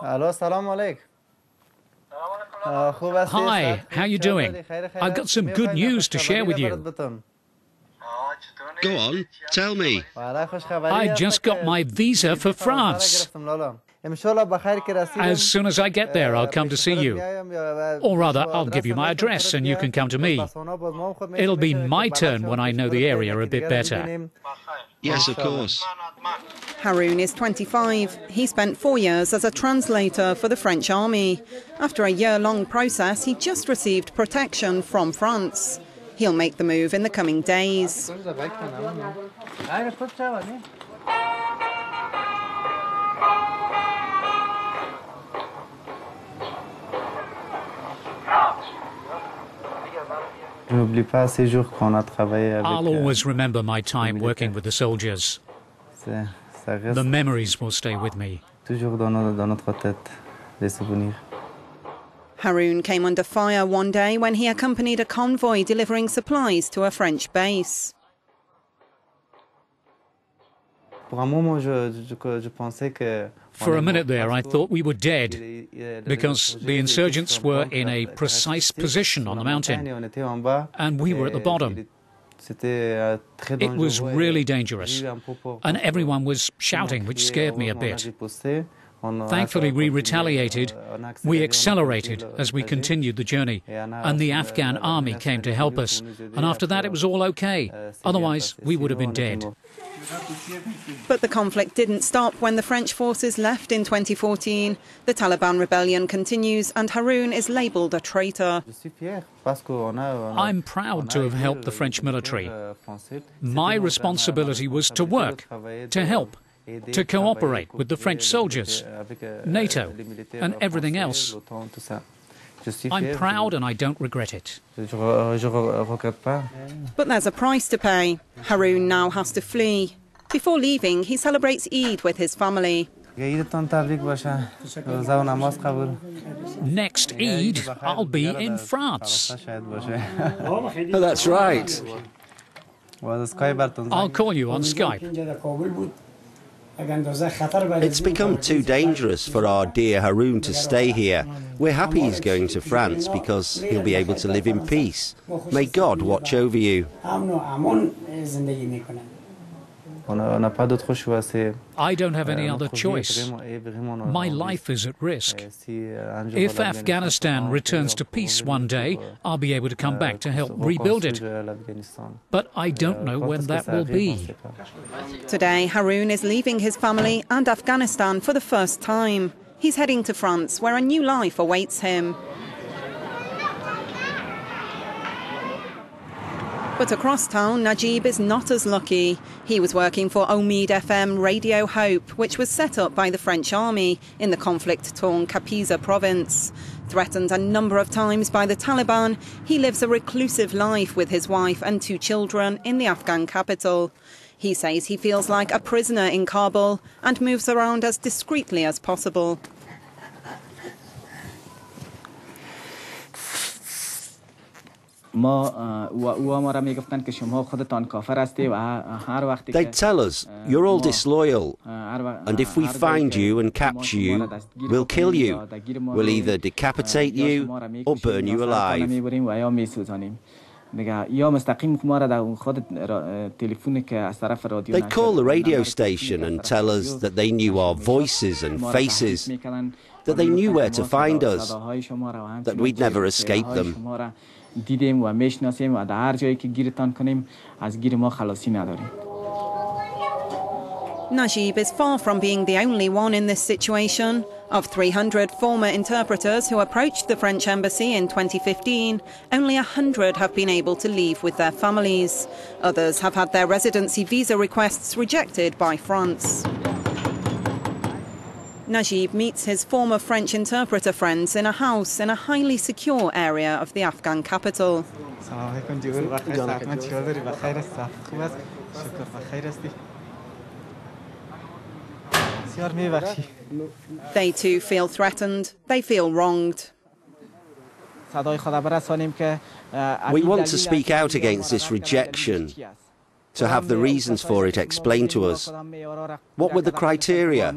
Hello, salam alaikum. Hi, how you doing? I've got some good news to share with you. Go on, tell me. I just got my visa for France. As soon as I get there, I'll come to see you. Or rather, I'll give you my address and you can come to me. It'll be my turn when I know the area a bit better. Yes, of course. Haroon is 25. He spent 4 years as a translator for the French army. After a year-long process, he just received protection from France. He'll make the move in the coming days. I'll always remember my time working with the soldiers. The memories will stay with me. Haroon came under fire one day when he accompanied a convoy delivering supplies to a French base. For a minute there, I thought we were dead because the insurgents were in a precise position on the mountain and we were at the bottom. It was really dangerous and everyone was shouting, which scared me a bit. Thankfully, we retaliated. We accelerated as we continued the journey, and the Afghan army came to help us. And after that, it was all okay. Otherwise, we would have been dead. But the conflict didn't stop when the French forces left in 2014. The Taliban rebellion continues, and Haroon is labelled a traitor. I'm proud to have helped the French military. My responsibility was to work, to help, to cooperate with the French soldiers, NATO, and everything else. I'm proud and I don't regret it. But there's a price to pay. Haroon now has to flee. Before leaving, he celebrates Eid with his family. Next Eid, I'll be in France. Oh, that's right. I'll call you on Skype. It's become too dangerous for our dear Haroon to stay here. We're happy he's going to France because he'll be able to live in peace. May God watch over you. I don't have any other choice. My life is at risk. If Afghanistan returns to peace one day, I'll be able to come back to help rebuild it. But I don't know when that will be. Today, Haroon is leaving his family and Afghanistan for the first time. He's heading to France, where a new life awaits him. But across town, Najib is not as lucky. He was working for Omid FM Radio Hope, which was set up by the French army in the conflict-torn Kapisa province. Threatened a number of times by the Taliban, he lives a reclusive life with his wife and 2 children in the Afghan capital. He says he feels like a prisoner in Kabul and moves around as discreetly as possible. They'd tell us, you're all disloyal, and if we find you and capture you, we'll kill you. We'll either decapitate you or burn you alive. They'd call the radio station and tell us that they knew our voices and faces, that they knew where to find us, that we'd never escape them. Najib is far from being the only one in this situation. Of 300 former interpreters who approached the French embassy in 2015, only 100 have been able to leave with their families. Others have had their residency visa requests rejected by France. Najib meets his former French interpreter friends in a house in a highly secure area of the Afghan capital. They too feel threatened. They feel wronged. We want to speak out against this rejection. to have the reasons for it explained to us. What were the criteria?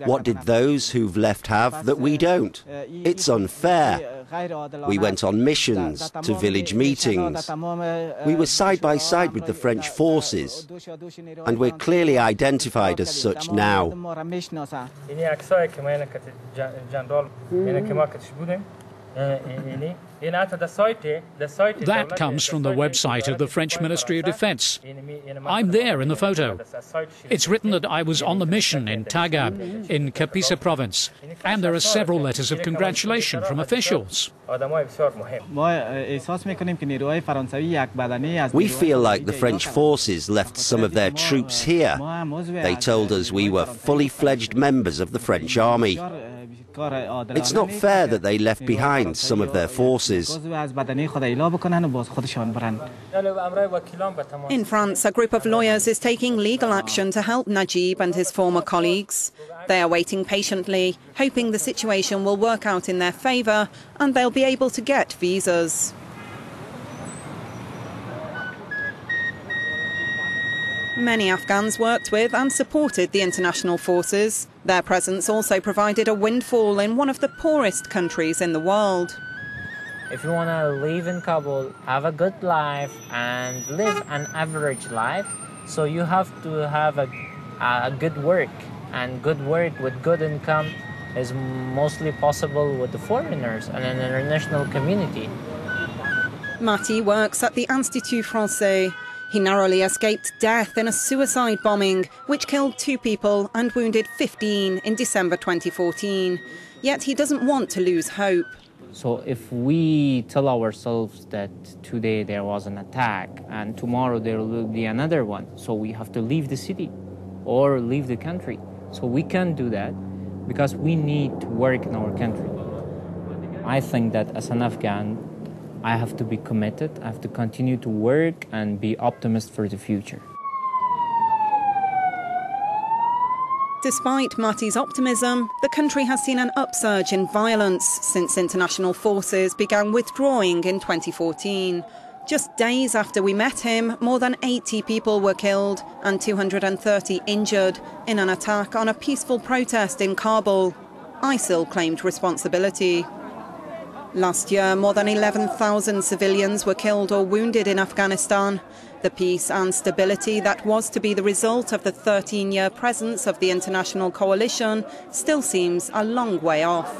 What did those who've left have that we don't? It's unfair. We went on missions, to village meetings. We were side by side with the French forces, and we're clearly identified as such now. That comes from the website of the French Ministry of Defence. I'm there in the photo. It's written that I was on the mission in Tagab, in Kapisa province, and there are several letters of congratulation from officials. We feel like the French forces left some of their troops here. They told us we were fully fledged members of the French army. It's not fair that they left behind some of their forces. In France, a group of lawyers is taking legal action to help Najib and his former colleagues. They are waiting patiently, hoping the situation will work out in their favour and they'll be able to get visas. Many Afghans worked with and supported the international forces. Their presence also provided a windfall in one of the poorest countries in the world. If you want to live in Kabul, have a good life and live an average life, so you have to have a good work. And good work with good income is mostly possible with the foreigners and an international community. Mati works at the Institut Français. He narrowly escaped death in a suicide bombing, which killed 2 people and wounded 15 in December 2014. Yet he doesn't want to lose hope. So if we tell ourselves that today there was an attack and tomorrow there will be another one, so we have to leave the city or leave the country. So we can't do that because we need to work in our country. I think that as an Afghan, I have to be committed, I have to continue to work and be optimist for the future. Despite Mati's optimism, the country has seen an upsurge in violence since international forces began withdrawing in 2014. Just days after we met him, more than 80 people were killed and 230 injured in an attack on a peaceful protest in Kabul. ISIL claimed responsibility. Last year, more than 11,000 civilians were killed or wounded in Afghanistan. The peace and stability that was to be the result of the 13-year presence of the international coalition still seems a long way off.